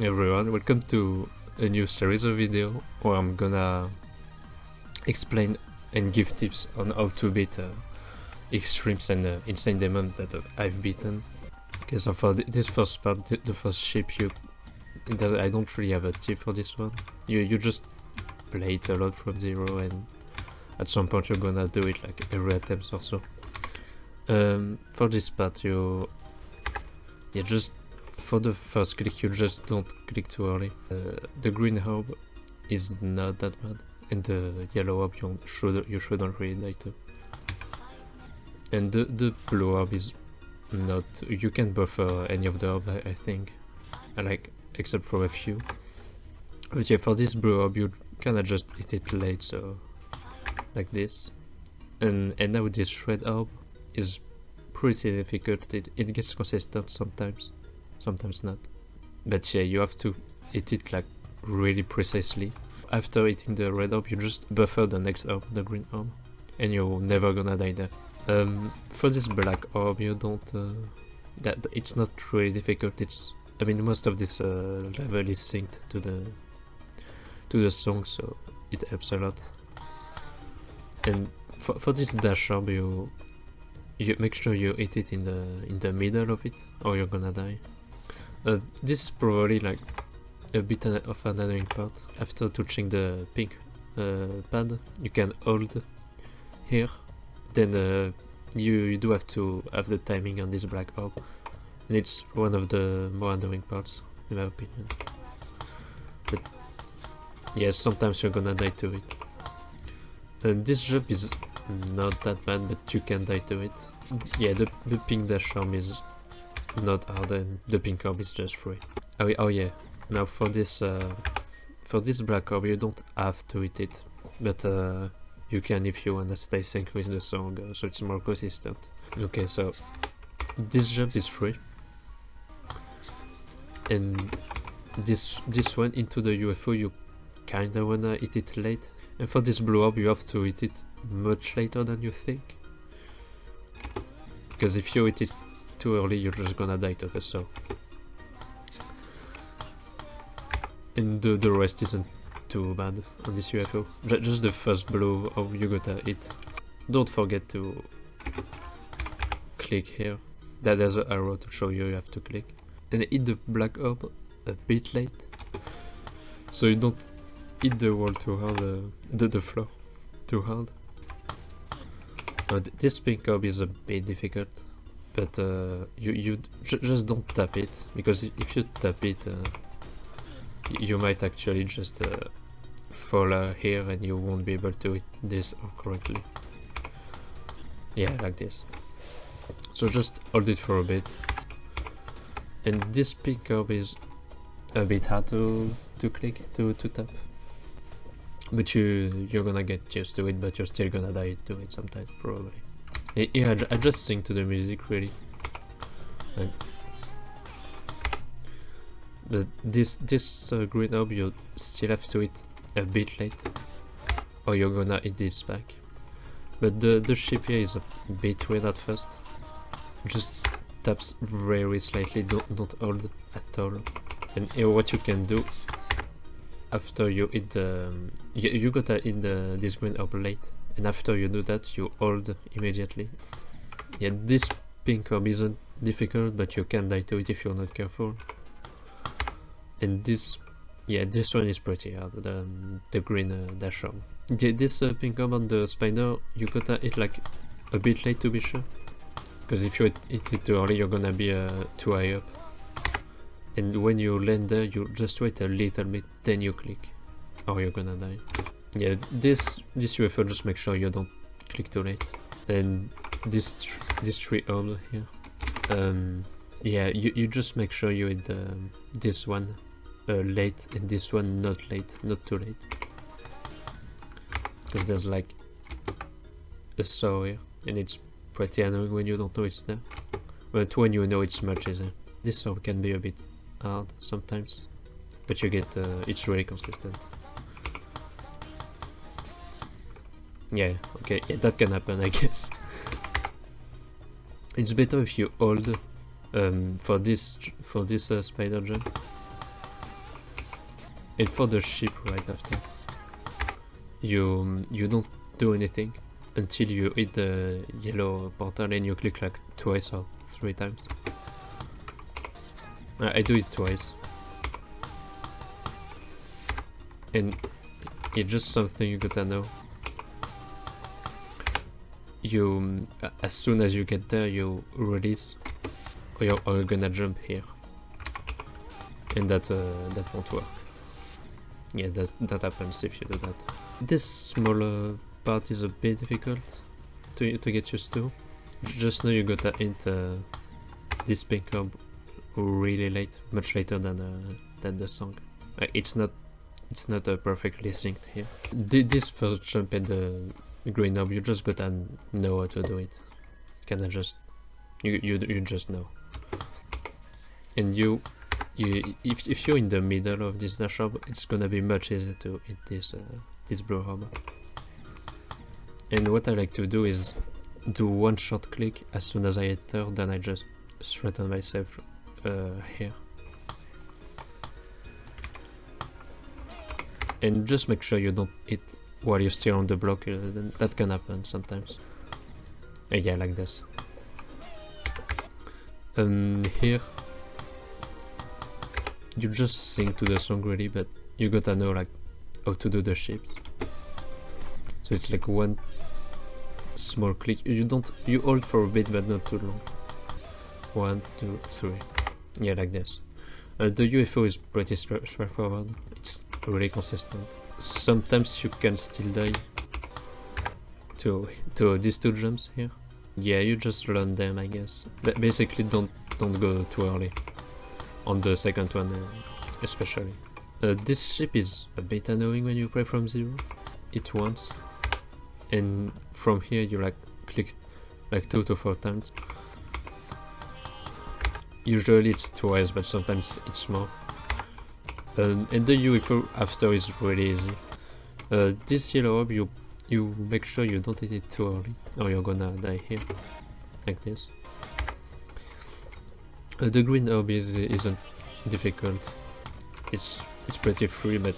everyone, welcome to a new series of video where I'm gonna explain and give tips on how to beat extremes and insane demons that I've beaten. Okay, so for this first part, the first ship, I don't really have a tip for this one. You just play it a lot from zero, and at some point you're gonna do it like every attempt or so. For this part, just for the first click, you just don't click too early. The green orb is not that bad, and the yellow orb you shouldn't really die to. And the blue orb is not. You can buffer any of the orb, I think, except for a few. But yeah, for this blue orb, you kinda just hit it late, so like this. And now this red orb is pretty difficult. It gets consistent sometimes not. But yeah, you have to hit it like really precisely. After hitting the red orb, you just buffer the next orb, the green orb, and you're never gonna die there. For this black orb, you don't. It's not really difficult. I mean, most of this level is synced to the song, so it helps a lot. And for this dash orb, you make sure you hit it in the middle of it, or you're gonna die. This is probably like a bit of an annoying part. After touching the pink pad, you can hold here. Then you do have to have the timing on this black orb, and it's one of the more annoying parts, in my opinion. But yes, sometimes you're gonna die to it. And this jump is not that bad, but you can die to it. Yeah, the pink dash orb is not hard, and the pink orb is just free. Oh yeah, now for this black orb, you don't have to hit it, but you can if you wanna stay sync with the song, so it's more consistent. Okay, so this jump is free, and this one into the UFO, you kinda wanna hit it late. And for this blue orb, you have to hit it much later than you think, because if you hit it too early, you're just gonna die to the soul. And the rest isn't too bad on this UFO. Just the first blue orb you gotta hit. Don't forget to click here. There's an arrow to show you have to click. And hit the black orb a bit late, so you don't hit the wall too hard, the floor too hard. This pink orb is a bit difficult, but you just don't tap it, because if you tap it, you might actually just fall here, and you won't be able to hit this correctly. Yeah, like this. So just hold it for a bit. And this pink orb is a bit hard to click, to tap. But you're gonna get used to it, but you're still gonna die to it sometimes, probably. Yeah, I just sing to the music, really. But this green orb, you still have to hit a bit late, or you're gonna hit this back. But the ship here is a bit weird at first. Just taps very slightly, don't hold at all. And here what you can do, after you hit the... you gotta hit this green orb late, and after you do that, you hold immediately. Yeah, this pink orb isn't difficult, but you can die to it if you're not careful. And this one is pretty hard, the green dash orb. Yeah, this pink orb on the spider, you gotta hit like a bit late to be sure, because if you hit it too early, you're gonna be too high up. And when you land there, you just wait a little bit, then you click, or you're gonna die. Yeah, this UFO, just make sure you don't click too late. And this tree orb here, yeah, you just make sure you hit this one late, and this one not late, not too late, because there's like a saw here, and it's pretty annoying when you don't know it's there, but when you know, it's much easier. This saw can be a bit hard sometimes, but you get it's really consistent. Yeah, okay, yeah, that can happen, I guess. It's better if you hold for this spider jump. And for the ship right after, you don't do anything until you hit the yellow portal and you click like twice or 3 times. I do it twice. And it's just something you gotta know. You, as soon as you get there, you release, or you're gonna jump here. And that won't work. Yeah, that happens if you do that. This smaller part is a bit difficult to get used to. Just know you gotta hit this pink orb really late, much later than the song. It's not perfectly synced here. This first jump at the green orb, you just gotta know how to do it. Kinda just you just know. And if you're in the middle of this dash orb, it's gonna be much easier to hit this blue orb. And what I like to do is do one short click as soon as I enter, then I just threaten myself here. And just make sure you don't hit while you're still on the block, that can happen sometimes. Yeah, like this. Here, you just sing to the song really, but you gotta know like how to do the shapes. So it's like one small click. You hold for a bit, but not too long. 1, 2, 3. Yeah, like this. The UFO is pretty straightforward. It's really consistent. Sometimes you can still die to these 2 jumps here. Yeah, you just learn them, I guess. But basically, don't go too early on the second one, especially. This ship is a bit annoying when you play from 0. It once, and from here you like click like 2 to 4 times. Usually it's twice, but sometimes it's more. And the UFO after is really easy. This yellow orb, you make sure you don't hit it too early, or you're gonna die here, like this. The green orb isn't difficult. It's pretty free, but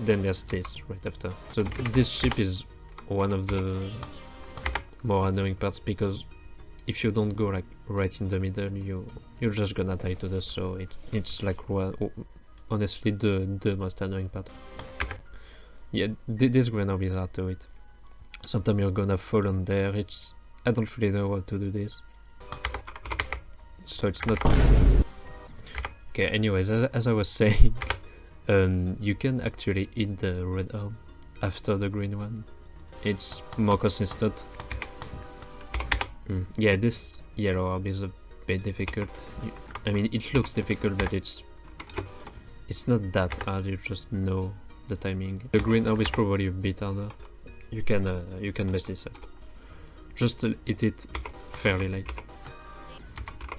then there's this right after. So this ship is one of the more annoying parts, because if you don't go like right in the middle, you're just gonna die to this. So it's like honestly the most annoying part. Yeah, this green orb is hard to hit. Sometimes you're gonna fall on there. I don't really know how to do this, so it's not. Okay. Anyways, as I was saying, you can actually hit the red orb after the green one. It's more consistent. Yeah, this yellow orb is a bit difficult. I mean, it looks difficult, but it's not that hard. You just know the timing. The green orb is probably a bit harder. You can mess this up. Just hit it fairly late.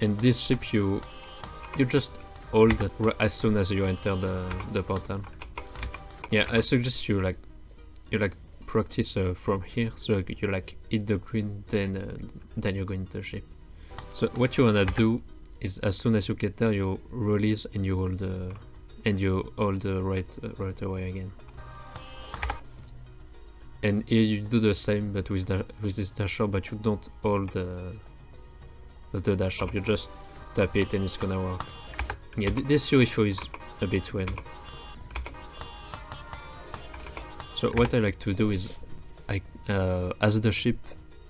And this ship, you just hold as soon as you enter the portal. Yeah, I suggest you practice from here, so you like hit the green, then you go into the ship. So what you wanna do is, as soon as you get there, you release and you hold right away again. And here you do the same, but with this dash orb, but you don't hold the dash orb. You just tap it and it's gonna work. Yeah, this UFO is a bit weird. So what I like to do is, as the ship,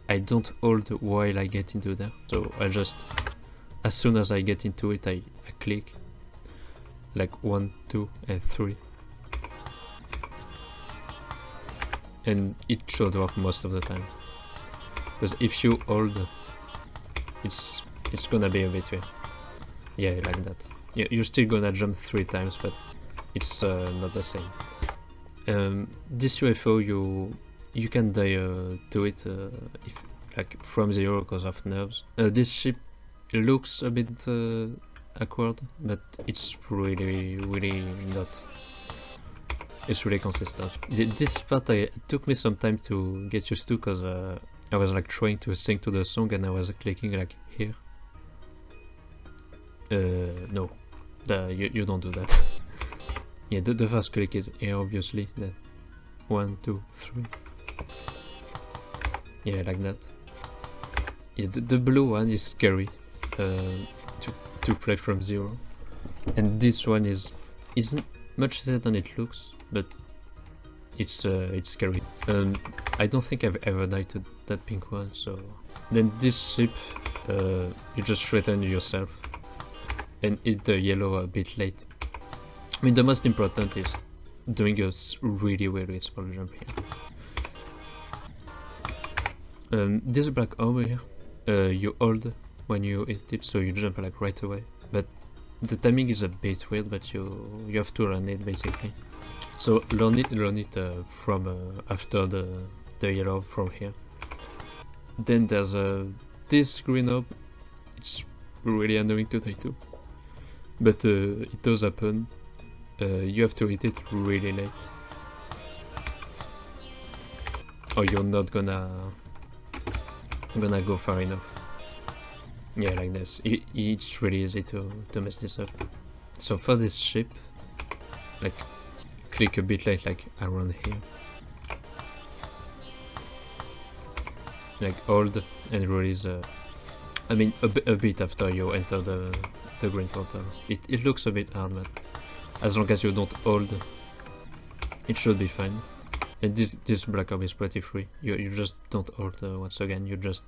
I don't hold while I get into there. So I just, as soon as I get into it, I click, like 1, 2, and 3. And it should work most of the time. Because if you hold, it's gonna be a bit weird. Yeah, like that. Yeah, you're still gonna jump 3 times, but it's not the same. This UFO, you can die to it if, like, from 0 because of nerves. This ship looks a bit awkward, but it's really not. It's really consistent. This part it took me some time to get used to, because I was like trying to sing to the song and I was clicking like here. No, you don't do that. Yeah, the first click is here, obviously. Then 1, 2, 3. Yeah, like that. Yeah, the blue one is scary to play from 0, and this one isn't much better than it looks, but it's scary. I don't think I've ever died to that pink one. So then this ship, you just threaten yourself and hit the yellow a bit late. I mean, the most important is doing a really small jump here. This black over here, you hold when you hit it, so you jump like right away. But the timing is a bit weird, but you have to learn it basically. So learn it from after the yellow from here. Then there's this green orb. It's really annoying to die to, but it does happen. You have to hit it really late, or you're not gonna go far enough. Yeah, like this. It's really easy to mess this up. So for this ship, like, click a bit late, like around here. Like hold and release. I mean, a bit after you enter the green portal. It looks a bit hard, but as long as you don't hold, it should be fine. And this black orb is pretty free. You just don't hold once again. You just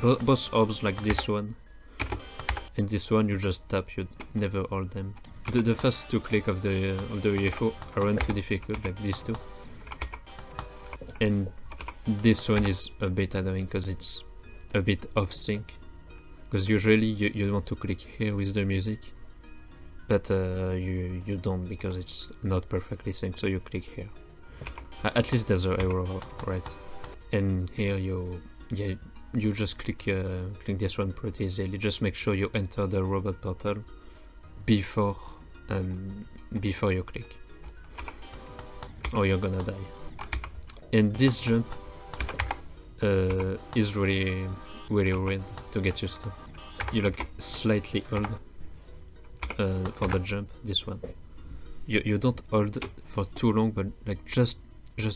both orbs, like this one and this one, you just tap. You never hold them. The first two clicks of the UFO aren't too difficult, like these two. And this one is a bit annoying because it's a bit off sync. Because usually you want to click here with the music, but you don't, because it's not perfectly synced, so you click here. At least there's an arrow, right? And here you just click this one pretty easily. Just make sure you enter the robot portal before you click, or you're gonna die. And this jump is really weird to get used to. You like slightly hold for the jump. This one, you don't hold for too long, but like just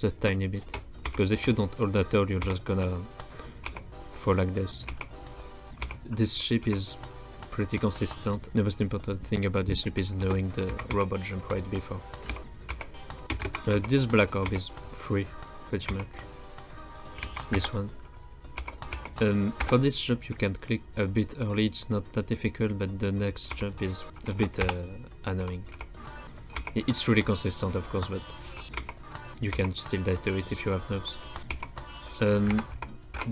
a tiny bit, because if you don't hold at all, you're just gonna fall like this. This ship is pretty consistent. The most important thing about this ship is knowing the robot jump right before. This black orb is free, pretty much. This one. For this jump you can click a bit early. It's not that difficult, but the next jump is a bit annoying. It's really consistent, of course, but you can still die to it if you have nerves.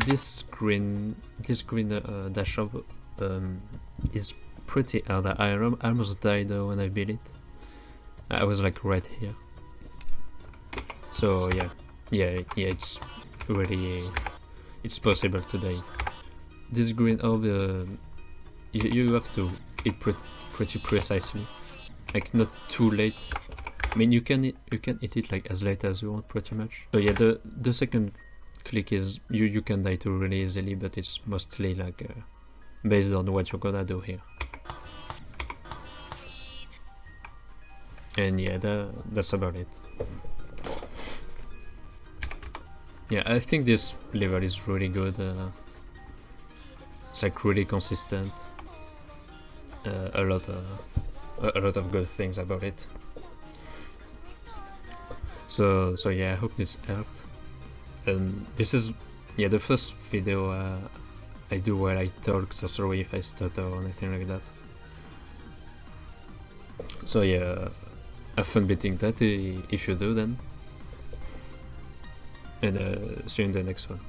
This green dash orb is pretty hard. I almost died when I beat it. I was like right here. So yeah, it's really, it's possible to die. This green orb, you have to hit pretty precisely, like not too late. I mean, you can hit it like as late as you want, pretty much. So yeah, the second click is you can die to really easily, but it's mostly like based on what you're gonna do here. And yeah, that's about it. Yeah, I think this level is really good. It's like really consistent. A lot of good things about it. So yeah, I hope this helped. This is the first video I do where I talk, so sorry if I stutter or anything like that. So yeah, have fun beating that if you do then. And see you in the next one.